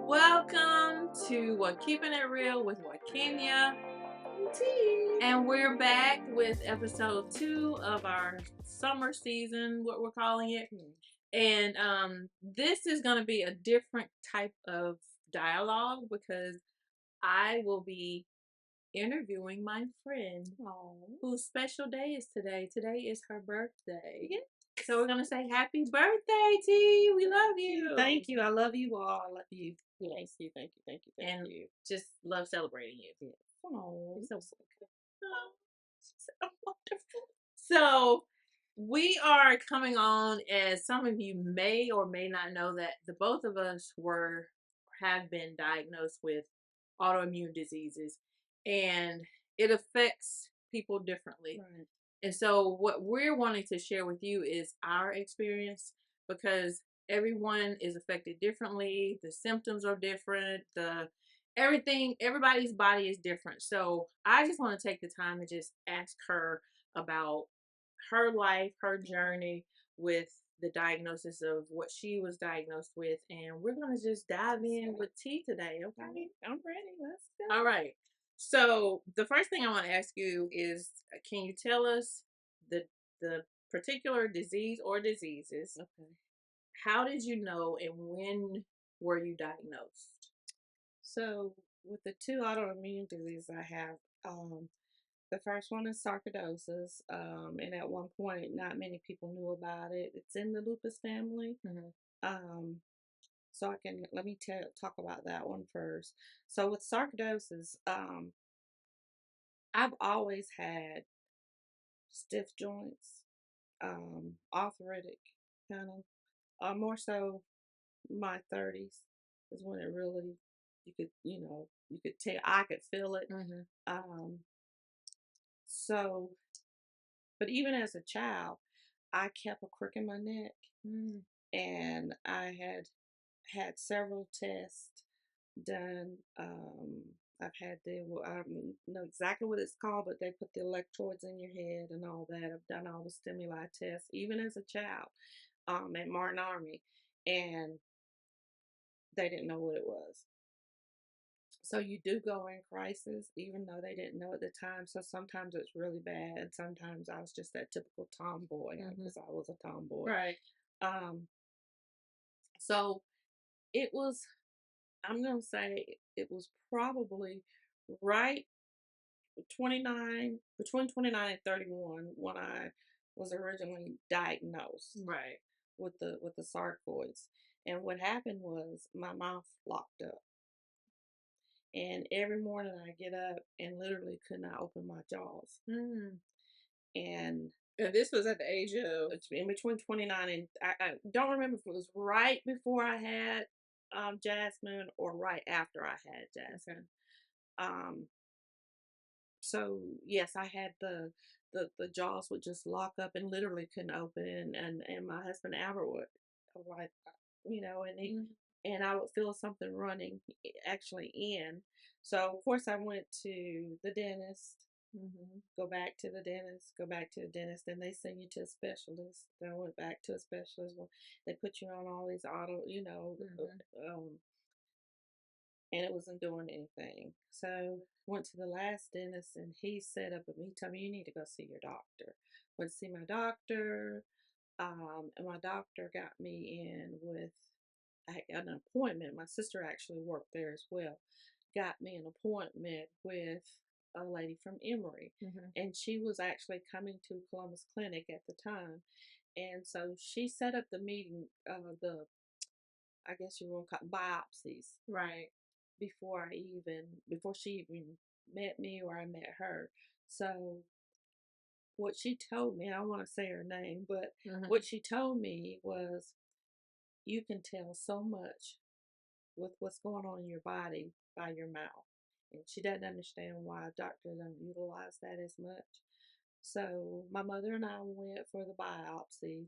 Welcome to Keeping It Real with Wakenya, and we're back with episode 2 of our summer season, what we're calling it. And this is going to be a different type of dialogue because I will be interviewing my friend whose special day is today. Today is her birthday. Yeah. So we're going to say happy birthday, T. We love you. Thank you. I love you all. I love you. Yes. Thank you. And just love celebrating you. Yeah. Oh, You're so wonderful. So we are coming on, as some of you may or may not know, that the both of us have been diagnosed with autoimmune diseases, and it affects people differently. right. And so what we're wanting to share with you is our experience, because everyone is affected differently. The symptoms are different. Everybody's body is different. So I just want to take the time to just ask her about her life, her journey with the diagnosis of what she was diagnosed with. And we're going to just dive in with T today. Okay. I'm ready. Let's go. All right. So the first thing I want to ask you is, can you tell us the particular disease or diseases? Okay. How did you know, and when were you diagnosed? So with the two autoimmune diseases I have, the first one is sarcoidosis. And at one point, not many people knew about it. It's in the lupus family. Mm-hmm. So let me talk about that one first. So with sarcoidosis, I've always had stiff joints, arthritic kind of. More so my 30s is when it really, you could tell, I could feel it. Mm-hmm. Um, so, but even as a child, I kept a crick in my neck, Mm-hmm. and I had several tests done. I've had I don't know exactly what it's called, but they put the electrodes in your head and all that. I've done all the stimuli tests, even as a child, at Martin Army, and they didn't know what it was. So you do go in crisis, even though they didn't know at the time. So sometimes it's really bad. Sometimes I was just that typical tomboy because I was a tomboy. Right. Um, so it was, I'm going to say it was probably right between 29 and 31 when I was originally diagnosed Right. with the sarcoids. And what happened was my mouth locked up. And every morning I get up and literally could not open my jaws. Mm. And this was at the age of in between 29 and I don't remember if it was right before I had Jasmine or right after I had Jasmine. Okay. So yes, I had the jaws would just lock up and literally couldn't open, and my husband Albert would, like, and he. Mm-hmm. And I would feel something running actually in. So, of course, I went to the dentist, Mm-hmm. go back to the dentist, go back to the dentist. Then they send you to a specialist. Then I went back to a specialist. Well, they put you on all these and it wasn't doing anything. So, went to the last dentist and he set up with me, told me, you need to go see your doctor. Went to see my doctor, and my doctor got me in with an appointment. My sister actually worked there as well. Got me an appointment with a lady from Emory, Mm-hmm. and she was actually coming to Columbus Clinic at the time. And so she set up the meeting, I guess you want to call it biopsies, Right. before she even met me or I met her. So what she told me, I don't want to say her name, but Mm-hmm. what she told me was, you can tell so much with what's going on in your body by your mouth. And she doesn't understand why doctors don't utilize that as much. So my mother and I went for the biopsy,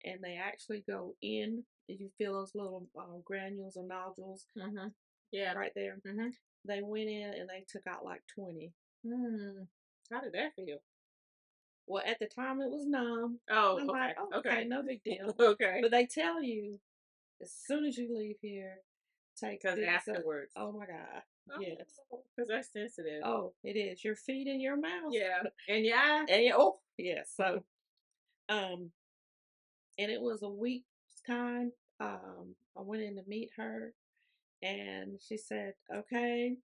and they actually go in. You feel those little granules or nodules, Mm-hmm. Yeah. right there. Mm-hmm. They went in and they took out like 20. Mm. How did that feel? Well, at the time it was numb. Oh, I'm okay. like, oh, okay, no big deal. Okay. But they tell you as soon as you leave here, take Because this. afterwards. Oh my God. Yes. Because that's sensitive. Oh, it is. Your feet in your mouth. Yeah. And yeah. And, oh, yes. So, um, and it was a week's time. I went in to meet her, and she said, "Okay,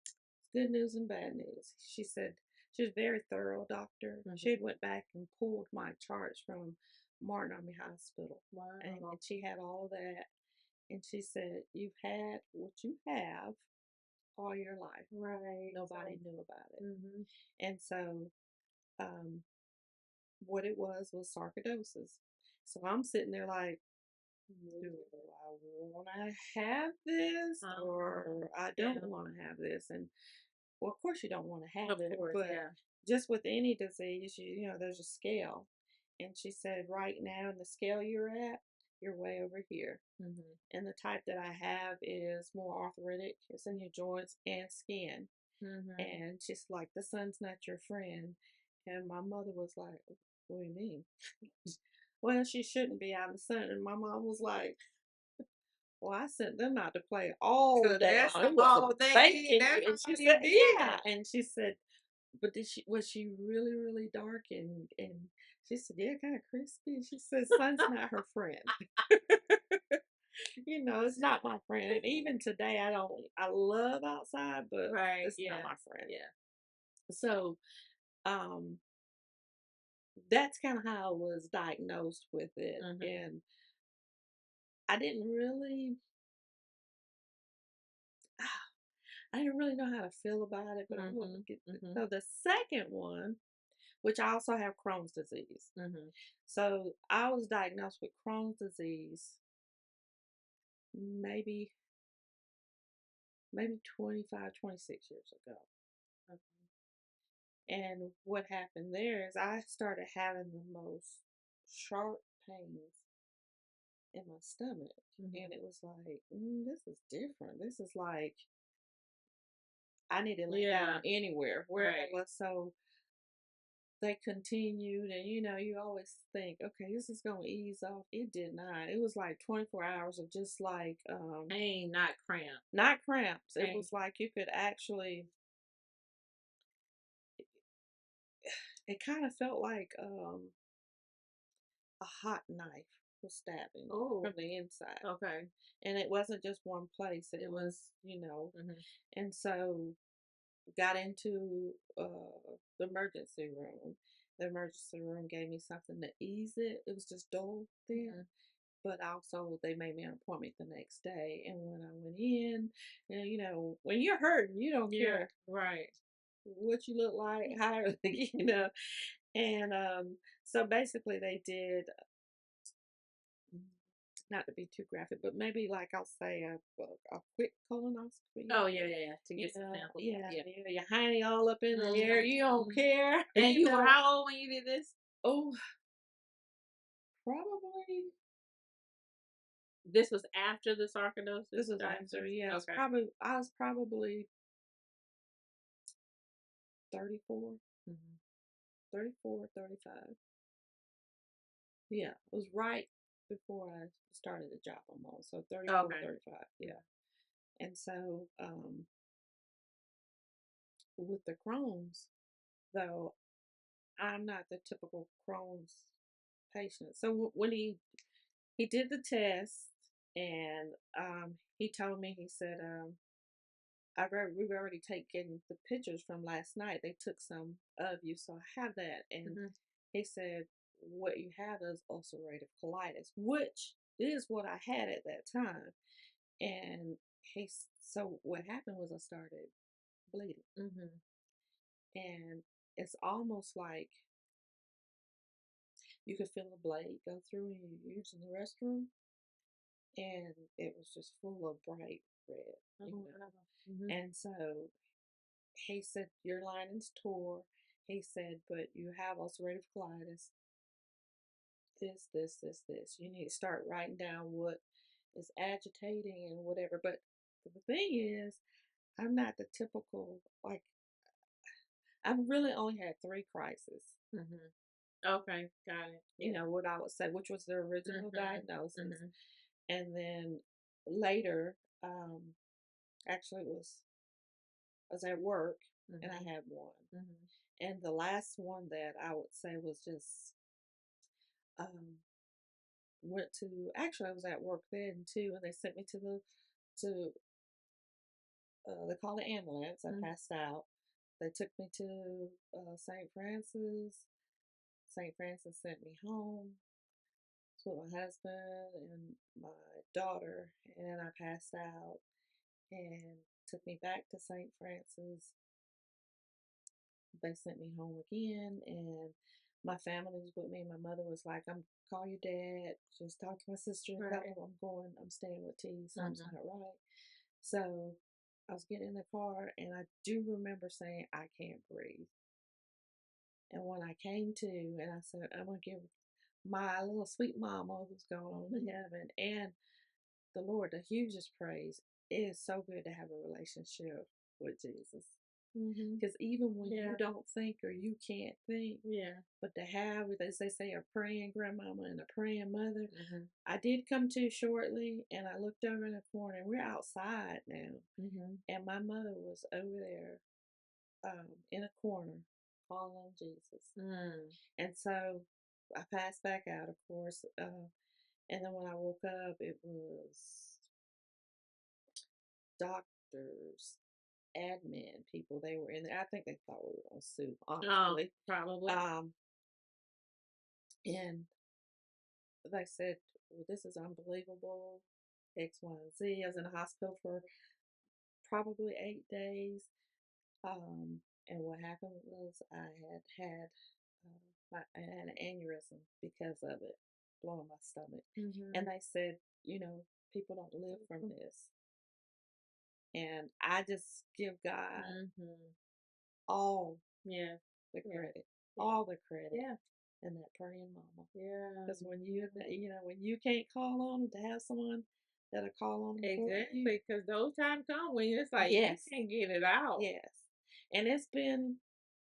it's good news and bad news." She said she was a very thorough doctor. She had went back and pulled my charts from Martin Army Hospital, Wow. and she had all that. And she said, "You've had what you have all your life. Right. Nobody knew about it." Mm-hmm. And so, um, what it was sarcoidosis. So I'm sitting there like, do I want to have this or I don't want to have this? And well, of course you don't want to have Of it, course, but yeah. just with any disease, there's a scale. And she said, right now in the scale you're at, you're way over here. Mm-hmm. And the type that I have is more arthritic. It's in your joints and skin. Mm-hmm. And she's like, the sun's not your friend. And my mother was like, what do you mean? Well, she shouldn't be out in the sun. And my mom was like, well, I sent them out to play all day. That's It was all a they baking. need. That's And she all said, you yeah. need. And she said, but was she really, really dark? And she said, yeah, kind of crispy. She said, sun's not her friend. It's not my friend. And even today, I love outside, but Right. it's Yeah. not my friend. Yeah. So, um, that's kind of how I was diagnosed with it. Mm-hmm. And I didn't really, I didn't really know how to feel about it, but I'm going to get, so the second one, which I also have Crohn's disease. Mm-hmm. So I was diagnosed with Crohn's disease maybe 25, 26 years ago. And what happened there is I started having the most sharp pains in my stomach. And it was like, this is different. This is like, I need to lay down anywhere, where I was. So they continued, and you always think, okay, this is going to ease off. It did not. It was like 24 hours of just like, pain, not cramp. Not cramps. Pain. It was like you could actually, it kind of felt like, a hot knife was stabbing from the inside. Okay. And it wasn't just one place. It was, and so got into the emergency room. The emergency room gave me something to ease it. It was just dull then. But also they made me an appointment the next day. And when I went in, and when you're hurting, you don't care right what you look like, how And so basically they did, not to be too graphic, but maybe like I'll say a quick colonoscopy. Oh yeah. To get some samples. Yeah. Your hiney all up in the air. You don't care. And you were how old when you did this? Oh, probably. This was after the sarcoidosis. This was after. Yeah. Okay. I was probably 34. 34, 35. Yeah, it was right before I started the job almost. So 34, 35. Yeah. And so with the Crohn's, though, I'm not the typical Crohn's patient. So when he did the test, and he told me, he said, we've already taken the pictures from last night. They took some of you, so I have that. And he said, what you have is ulcerative colitis, which is what I had at that time. And so what happened was I started bleeding. And it's almost like you could feel a blade go through when you're using the restroom. And it was just full of bright red. And so he said, your lining's tore. He said, but you have ulcerative colitis. This. You need to start writing down what is agitating and whatever. But the thing is, I'm not the typical, like, I've really only had 3 crises. Okay, got it. What I would say, which was the original diagnosis. And then later, Um, actually, I was at work and I Mm-hmm. had one. Mm-hmm. And the last one that I would say was just um, went to. Actually, I was at work then too, and they sent me to the to they call it ambulance. I passed out. They took me to St. Francis. St. Francis sent me home with my husband and my daughter, and I passed out and took me back to St. Francis. They sent me home again, and my family was with me. My mother was like, "I'm call your dad, just talk to my sister and tell Right. them I'm staying with T. Something's Mm-hmm. not right." So I was getting in the car, and I do remember saying, "I can't breathe." And when I came to, and I said, "I'm gonna give my little sweet mama who's gone on to heaven and the Lord the hugest praise." It is so good to have a relationship with Jesus. Mm-hmm. Because even when Yeah. you don't think or you can't think, Yeah. but to have, as they say, a praying grandmama and a praying mother. Mm-hmm. I did come to shortly, and I looked over in the corner, and we're outside now, Mm-hmm. and my mother was over there in a corner calling on Jesus. Mm. And so I passed back out, of course, and then when I woke up, it was doctors, admin people. They were in there. I think they thought we were going to sue, Oh, honestly. probably. And they said, "Well, this is unbelievable. X, Y, and Z." I was in the hospital for probably 8 days. And what happened was I had an aneurysm because of it, blowing my stomach. Mm-hmm. And they said, people don't live from this. And I just give God Mm-hmm. all Yeah. the Yeah. credit, Yeah. all the credit, Yeah. and that praying mama. Yeah. Because when you can't call on them, to have someone that'll call on them for you. Exactly. Because those times come when it's like you Yes, can't get it out. yes. And it's been,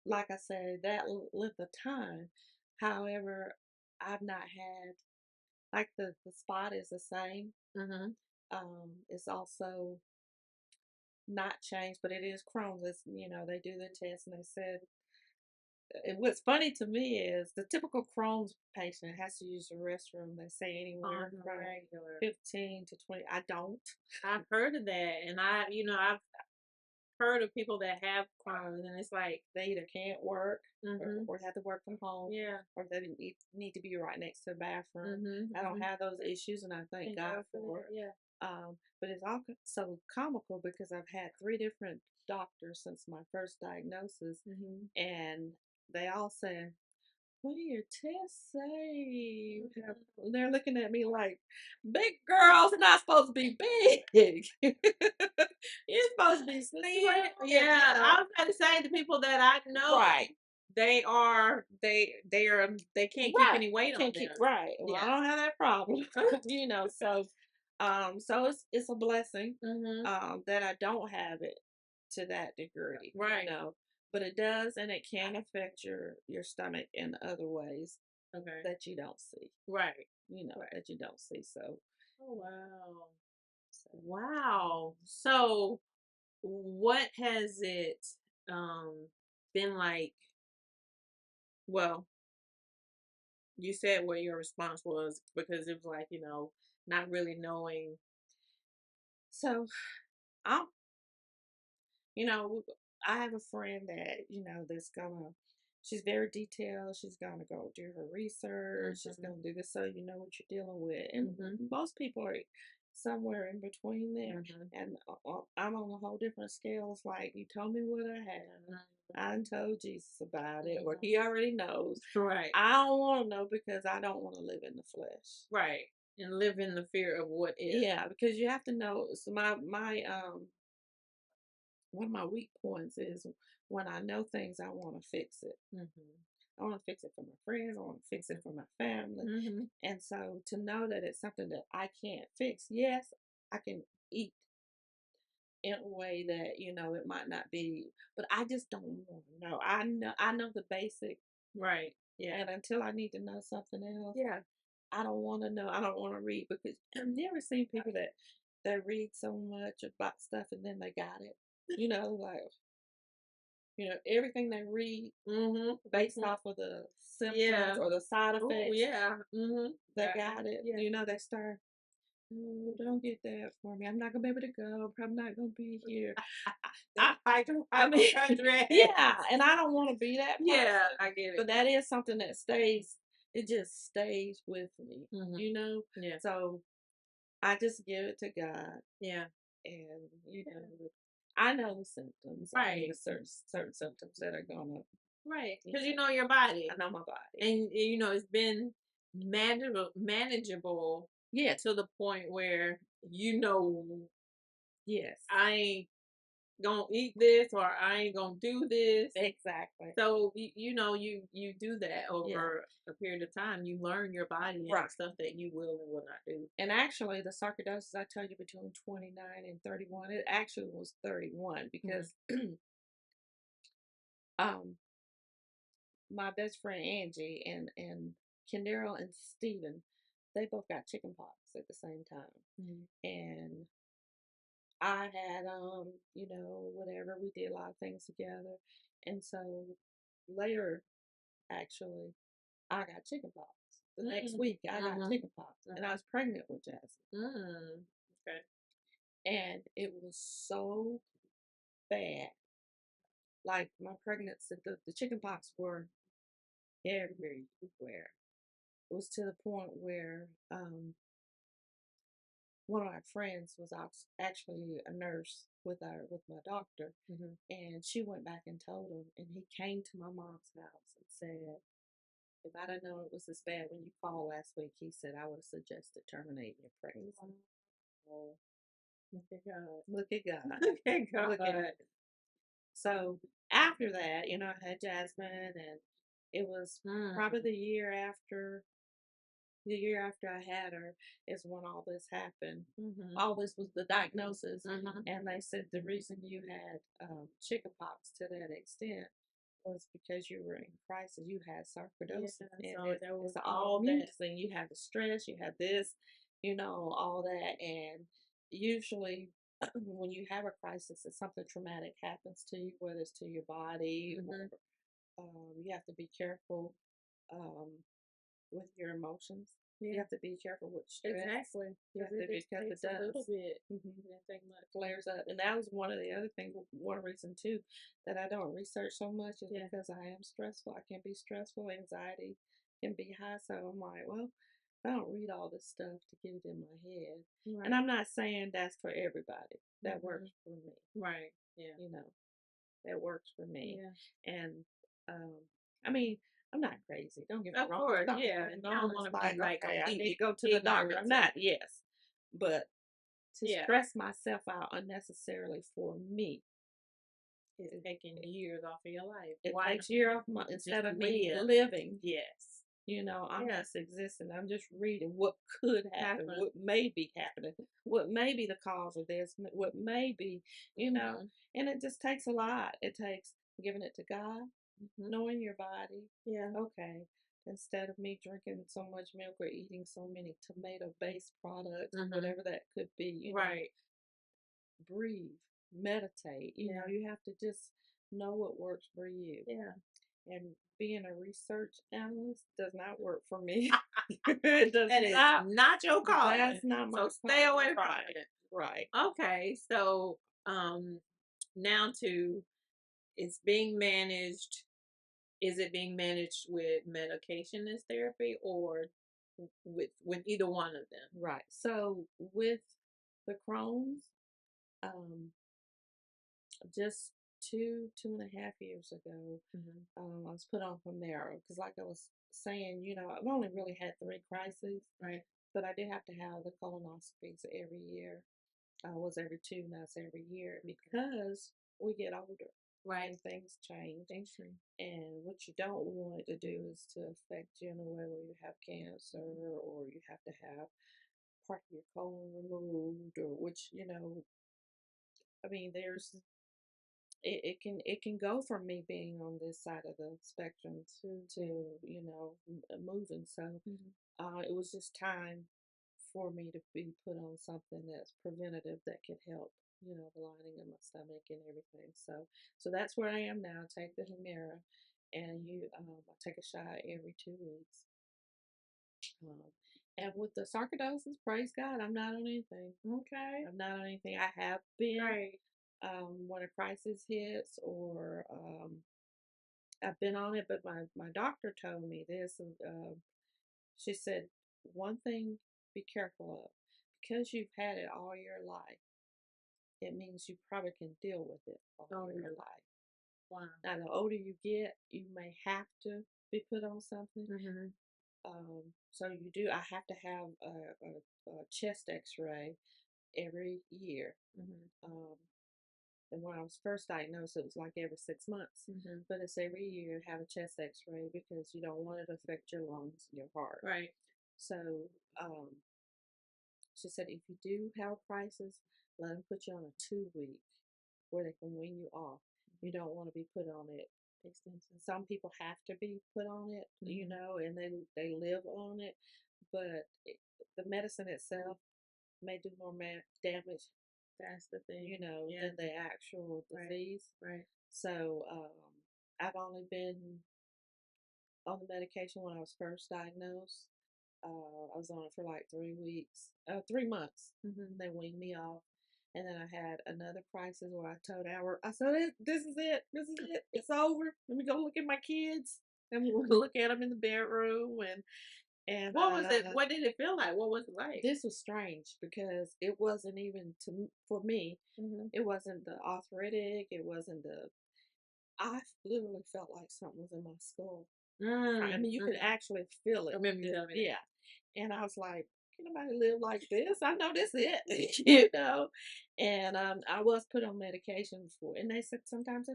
like I said, that length of time. However, I've not had, like, the spot is the same. Mm-hmm. It's also not changed, but it is Crohn's. They do the test, and they said, what's funny to me is the typical Crohn's patient has to use the restroom. They say On anywhere the from regular. 15 to 20. I don't. I've heard of that, and I've heard of people that have Crohn's, and it's like, They either can't work mm-hmm. or have to work from home, Yeah. or they need to be right next to the bathroom. Mm-hmm. I don't Mm-hmm. have those issues, and I thank God for it. Yeah. But it's all so comical because I've had 3 different doctors since my first diagnosis, Mm-hmm. and they all say, "What do your tests say?" Mm-hmm. They're looking at me like, "Big girls are not supposed to be big. You're supposed to be slim." Yeah, I was going to say the people that I know, Right. they can't keep Right. any weight on Can't keep them. right. Well, I Yeah. don't have that problem. So it's a blessing Mm-hmm. that I don't have it to that degree. Right. But it does, and it can affect your stomach in other ways Okay. that you don't see. Right. Right. That you don't see. So, Oh wow. Wow. So what has it been like? Well, you said what your response was because it was like, not really knowing. so I'm You know, I have a friend that, she's very detailed. She's gonna go do her research. She's Mm-hmm. gonna do this so you know what you're dealing with. And Mm-hmm. most people are somewhere in between there. Mm-hmm. And I'm on a whole different scale. It's like, you told me what I had. I done told Jesus about it, or he already knows. Right. I don't want to know because I don't want to live in the flesh. Right. And live in the fear of what if. Yeah, because you have to know. So my one of my weak points is when I know things, I want to fix it. Mm-hmm. I want to fix it for my friends. I want to fix it for my family. Mm-hmm. And so to know that it's something that I can't fix, yes, I can eat in a way that, it might not be, but I just don't want to know. I know the basic. Right. Yeah. And until I need to know something else, Yeah. I don't want to know. I don't want to read because I've never seen people that they read so much about stuff and then they got it. Like everything they read based off of the symptoms or the side Oh effects, yeah. they got it. Yeah. They start. Oh, don't get that for me. I'm not gonna be able to go. I'm not gonna be here. I mean, yeah, and I don't want to be that person. Yeah, I get it. But that is something that stays. It just stays with me. Yeah. So I just give it to God, Yeah. and I know the symptoms. I mean, Right. the certain symptoms that are gonna. Right. Because you know your body. I know my body. And it's been manageable Yeah. to the point where Yes. I ain't gonna eat this or I ain't gonna do this. Exactly. So you do that over a period of time. You learn your body and stuff that you will and will not do. And actually, the sarcoidosis I tell you between 29 and 31, it actually was 31 because my best friend Angie and Kendall and Steven, they both got chicken pox at the same time. And I had whatever, we did a lot of things together. And so later, actually, I got chicken pox. The next week I got chicken pox. And I was pregnant with Jasmine. Okay. And it was so bad. Like my pregnancy, the chicken pox were everywhere. It was to the point where one of my friends was actually a nurse with my doctor, and she went back and told him, and he came to my mom's house and said, "If I'd have known it was this bad when you called last week," he said, "I would have suggested terminating your pregnancy." Oh, look at God! Look at God! Look at God! Look at it. So after that, I had Jasmine, and it was probably the year after I had her is when all this happened. All this was the diagnosis, and they said the reason you had chickenpox to that extent was because you were in crisis. You had sarcoidosis, and so that was it's all mixing. You had the stress, you had this, all that, and usually when you have a crisis, if something traumatic happens to you, whether it's to your body, or you have to be careful um, with your emotions. You have to be careful with stress. Exactly. Because it does. A little bit. Flares up. And that was one of the other things, one reason too, that I don't research so much is because I am stressful. I can be stressful. Anxiety can be high. So I'm like, well, I don't read all this stuff to get it in my head. Right. And I'm not saying that's for everybody. That works for me. Right. Yeah. That works for me. Yeah. And I mean, I'm not crazy. Don't get me wrong. Of course, I don't want to be like, okay, I need to go to the doctor. I'm not, yes. But to stress myself out unnecessarily for me is taking years off of your life. It takes years off instead of me living. Yes. I'm just existing. I'm just reading what could happen, what may be happening, what may be the cause of this, what may be, and it just takes a lot. It takes giving it to God, knowing your body. Yeah. Okay. Instead of me drinking so much milk or eating so many tomato-based products, whatever that could be, right. Breathe, meditate. You have to just know what works for you. Yeah. And being a research analyst does not work for me. It does that not. Is not your calling. That's not my So stay away from it. Right. Okay. So now to it's being managed. Is it being managed with medication as therapy or with either one of them? Right. So with the Crohn's, just 2.5 years ago, I was put on Humira because, like I was saying, I've only really had 3 crises, right? But I did have to have the colonoscopies every year. Was every 2, now it's every year because we get older, right? And things change. And what you don't want it to do is to affect you in a way where you have cancer or you have to have part of your colon removed, or which I mean, it can go from me being on this side of the spectrum to moving. So it was just time for me to be put on something that's preventative that could help, the lining of my stomach and everything. So that's where I am now. Take the Humira, and I take a shot every 2 weeks. Um, and with the sarcoidosis, praise God, I'm not on anything. Okay. I'm not on anything. I have been Right. when a crisis hits, or I've been on it, but my doctor told me this. She said, one thing, be careful of, because you've had it all your life, it means you probably can deal with it all your life. Wow. Now, the older you get, you may have to be put on something. Mm-hmm. So you do. I have to have a chest X-ray every year. Mm-hmm. And when I was first diagnosed, it was like every 6 months. Mm-hmm. But it's every year, have a chest X-ray, because you don't want it to affect your lungs, your heart. Right. So she said, if you do have a crisis, let them put you on a 2 week where they can wean you off. You don't want to be put on it extensive. Some people have to be put on it, and they live on it. But the medicine itself may do more damage. That's the thing. Than the actual disease. Right. So I've only been on the medication when I was first diagnosed. I was on it for like 3 weeks, 3 months. Mm-hmm. They weaned me off. And then I had another crisis where I told Albert, I said, this is it. This is it. It's over. Let me go look at my kids. And we look at them in the bedroom. And what was it? What did it feel like? What was it like? This was strange, because it wasn't even for me. Mm-hmm. It wasn't the arthritic. It wasn't I literally felt like something was in my skull. I mean, you could actually feel it. I remember you telling me that. Yeah. And I was like, can nobody live like this? I know this is it, And I was put on medication for, and they said sometimes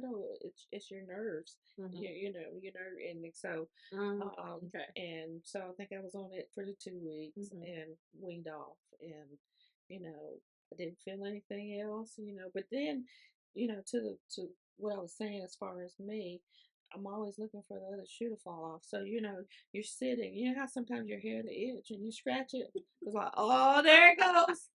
it's your nerves, Mm-hmm. your nerve ending. So, okay. And so I think I was on it for the 2 weeks, Mm-hmm. and weaned off, and I didn't feel anything else, But then, to what I was saying as far as me, I'm always looking for the other shoe to fall off. So, you're sitting, how sometimes your hair the itch and you scratch it. It's like, oh, there it goes.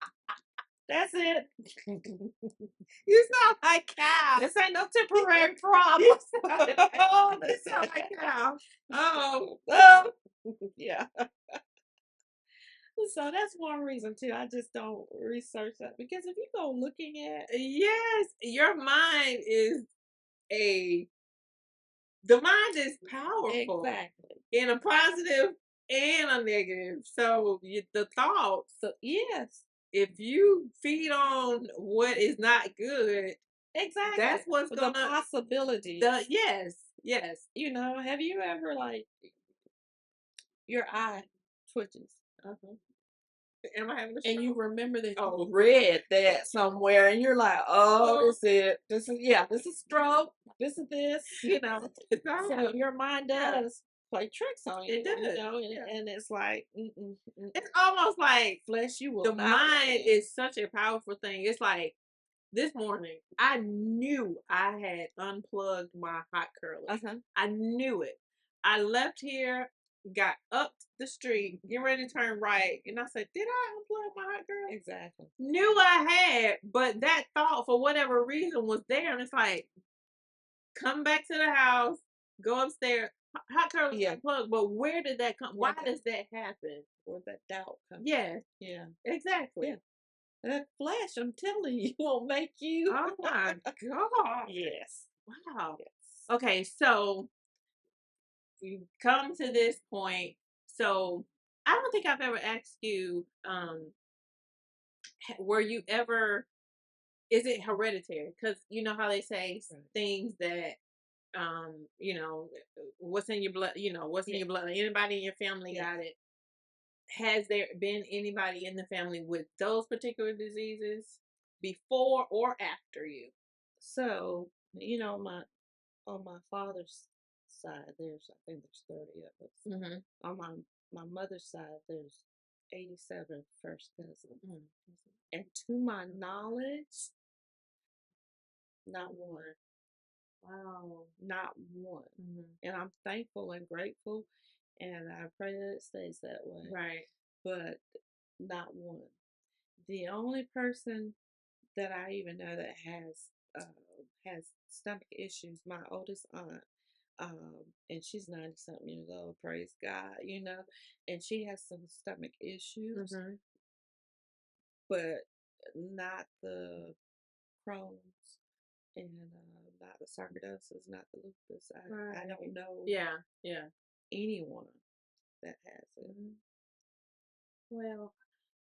That's it. You sound like Cow. This ain't no temporary problem. Oh, this sound like Cow. Oh, yeah. So that's one reason too. I just don't research that, because if you go looking at, yes, your mind is the mind is powerful. Exactly. In a positive and a negative. So the thoughts. So yes, if you feed on what is not good, exactly, that's what's the gonna possibility. yes. Have you ever, like, your eye twitches? Uh-huh. Am I having a And you stroke? remember that you read that somewhere, and you're like, oh, this is it. This is stroke. This is this. So your mind does play tricks on you. It does. And it's like, It's almost like flesh, you will the not mind win. is such a powerful thing. It's like this morning, I knew I had unplugged my hot curler. I knew it. I left here, got up the street, getting ready to turn right, and I said, "Did I unplug my hot curler?" Exactly. Knew I had, but that thought, for whatever reason, was there, and it's like, come back to the house, go upstairs. Hot curler's unplugged, but where did that come? Why does that happen? Where that doubt comes? Yeah, Yeah. exactly. Yeah. That flesh, I'm telling you, will make you. Oh my god. Yes. Wow. Yes. Okay, so we come to this point. So I don't think I've ever asked you, were you ever, is it hereditary? Because you know how they say things that, what's in your blood, what's in your blood. Anybody in your family got it? Has there been anybody in the family with those particular diseases before or after you? So, on my father's side, I think there's 30 of us. Mm-hmm. On my mother's side, there's 87 first cousins. Mm-hmm. And to my knowledge, not one. Wow. Not one. Mm-hmm. And I'm thankful and grateful, and I pray that it stays that way. Right. But Not one. The only person that I even know that has stomach issues, my oldest aunt, and she's 90 something years old, praise God, and she has some stomach issues, Mm-hmm. but not the Crohn's and not the sarcoidosis, not the lupus. I Right. don't know Yeah. Yeah. anyone that has it. Mhm. Well,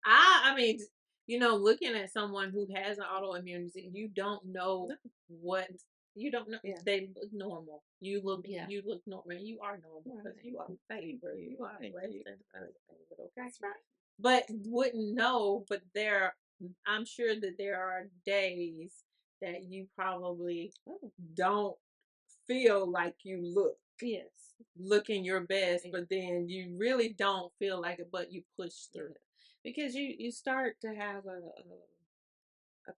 I mean, looking at someone who has an autoimmunity, you don't know No. what you don't know. Yeah. They look normal. Yeah. You look normal. You are normal because Right. you are Thank favored. you. You are Thank blessed you. and highly favored. Okay, That's right. but wouldn't know. But I'm sure that there are days that you probably Oh, don't feel like you yes. looking your best, Yeah. but then you really don't feel like it, but you push through. Yeah. Because you start to have a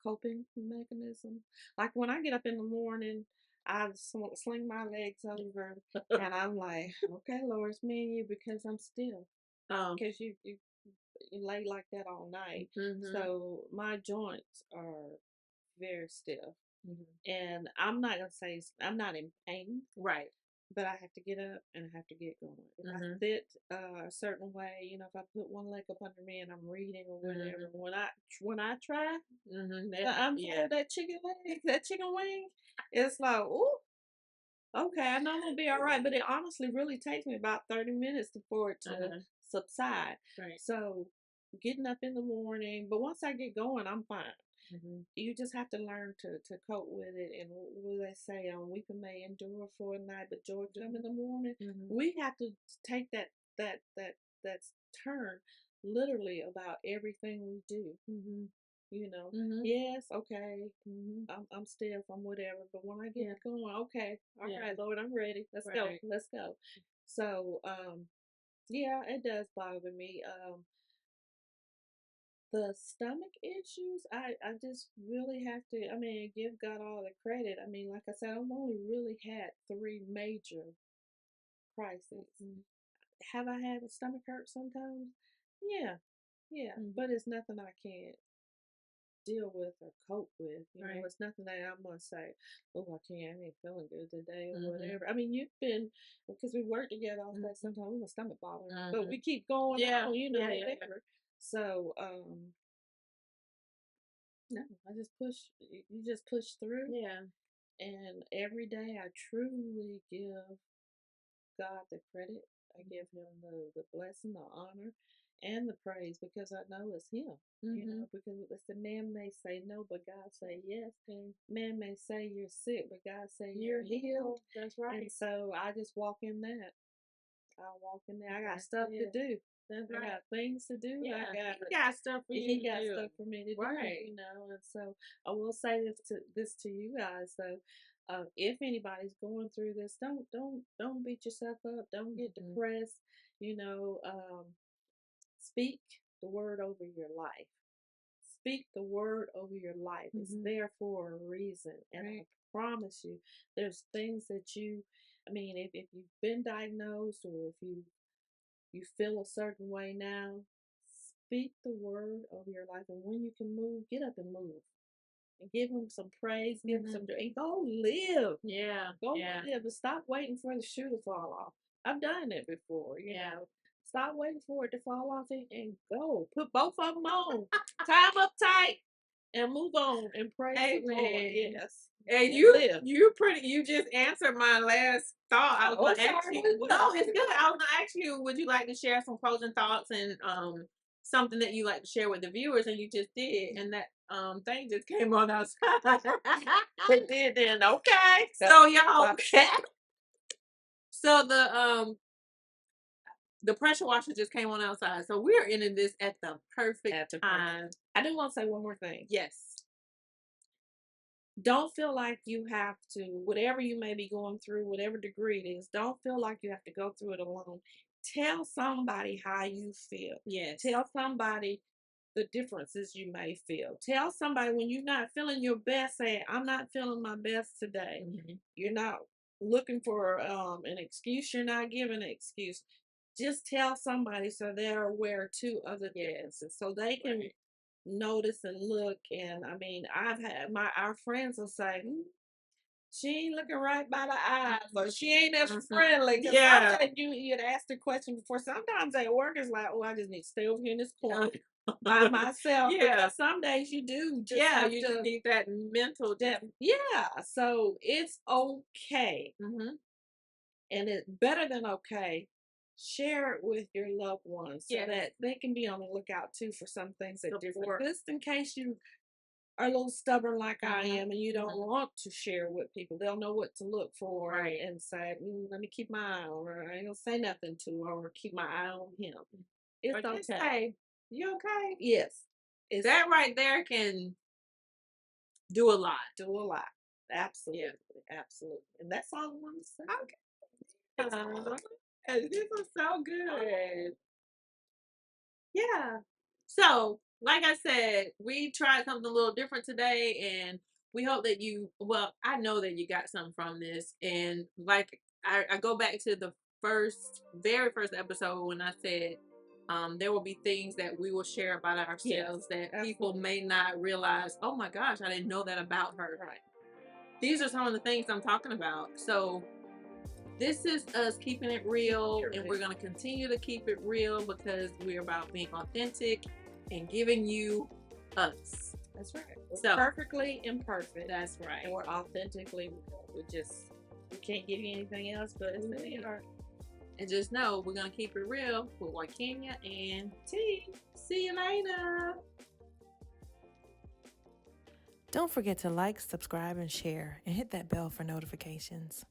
coping mechanism. Like when I get up in the morning, I sling my legs over, and I'm like, okay, Lord, it's me and you because I'm still. Um, Because you lay like that all night. mhm, So my joints are very stiff. mhm. And I'm not going to say I'm not in pain, Right. but I have to get up and I have to get going. If I Mhm, sit a certain way, if I put one leg up under me and I'm reading or whatever, mhm, when I try, mhm. unfold Yeah. that chicken leg, that chicken wing, it's like, ooh, okay, I know I'm gonna be all right. But it honestly really takes me about 30 minutes for it to Uh-huh. subside. Right. So getting up in the morning, but once I get going, I'm fine. Mhm, You just have to learn to cope with it. And what do they say? Weeping may endure for a night, but joy come in the morning. mhm, We have to take that turn literally about everything we do. mhm, You know, mhm, yes, okay, mhm. I'm stiff, I'm whatever. But when I get Yeah. going, okay, all Yeah. right, Lord, I'm ready. Let's go, Right. let's go. So, yeah, it does bother me. The stomach issues, I just really have to, I mean, give God all the credit. I mean, like I said, I've only really had three major crises. Mhm, Have I had a stomach hurt sometimes? Yeah, yeah, mhm. but it's nothing I can't deal with or cope with. Right. It's nothing that I'm gonna say, oh, I ain't feeling good today or Mhm, whatever. I mean, you've been because we work together. I was like, mhm, sometimes my stomach bothering, but mhm. we keep going Yeah. on, Yeah. Yeah. Yeah. whatever. So, no, I just push. You just push through, Yeah. and every day I truly give God the credit. I give Him the blessing, the honor, and the praise because I know it's Him. Mhm. Because the man may say no, but God say yes. And Man may say you're sick, but God say you're you're healed. healed. That's And right. so I just walk in that. I walk in there. I got That's stuff to it. do. That's I right. got things to do. I Yeah. got He got stuff for you He to got do. stuff for me to do, Right. and so I will say this to you guys. So, if anybody's going through this, don't beat yourself up. Don't get Mhm, depressed. Speak the word over your life. Speak the word over your life. It's mhm. there for a reason, and I Right. promise you, there's things that you. I mean, if you've been diagnosed or if you feel a certain way now, speak the word over your life. And when you can move, get up and move. And give him some praise, give him some, Mhm. and go live. Yeah. Go Yeah. live and stop waiting for the shoe to fall off. I've done it before, Yeah. Stop waiting for it to fall off and go. Put both of them on. Tie them up tight and move on and praise the Lord. Amen. Yes. And And live. you just answered my last thought. I was Oh, gonna I'm ask sorry. you. What? No, it's good. I was gonna ask you, would you like to share some closing thoughts and something that you like to share with the viewers, and you just did, and that thing just came on outside. It did then. Okay. So y'all, Okay. so the pressure washer just came on outside. So we're ending this at the perfect At the perfect. time. I do want to say one more thing. Yes. Don't feel like you have to, whatever you may be going through, whatever degree it is, don't feel like you have to go through it alone. Tell somebody how you feel. Yes. Tell somebody the differences you may feel. Tell somebody when you're not feeling your best, say, I'm not feeling my best today. Mhm. You're not looking for an excuse, you're not giving an excuse. just tell somebody so they're aware too of the differences, so they can notice and look. And I mean, I've had our friends will say, she ain't looking right by the eyes, or she ain't as friendly. Yeah. Sometimes you'd ask the question before. Sometimes at work it's like, oh, I just need to stay over here in this corner by myself. Yeah. Because some days you do just have you to just need that mental that. Yeah. So it's okay, and it's better than okay. Share it with your loved ones so that they can be on the lookout too for some things that different. Just in case you are a little stubborn like I am, and you don't want to share with people, they'll know what to look for and say, let me keep my eye on her. I ain't gonna say nothing to her or keep my eye on him. It's okay. Say, you okay? Yes. That right there can do a lot. Do a lot. Absolutely. Absolutely. And that's all I want to say. Okay. This was so good. Yeah. So, like I said, we tried something a little different today, and we hope that I know that you got something from this. And like, I go back to the very first episode when I said, there will be things that we will share about ourselves that people may not realize. Oh my gosh, I didn't know that about her. Right. These are some of the things I'm talking about. So, this is us keeping it real, and we're going to continue to keep it real because we're about being authentic and giving you us. That's right. We're perfectly imperfect. That's right. And we're authentically real. We can't give you anything else but who we are. And just know we're going to keep it real with Wa-Keepin and T. See you later. Don't forget to like, subscribe, and share, and hit that bell for notifications.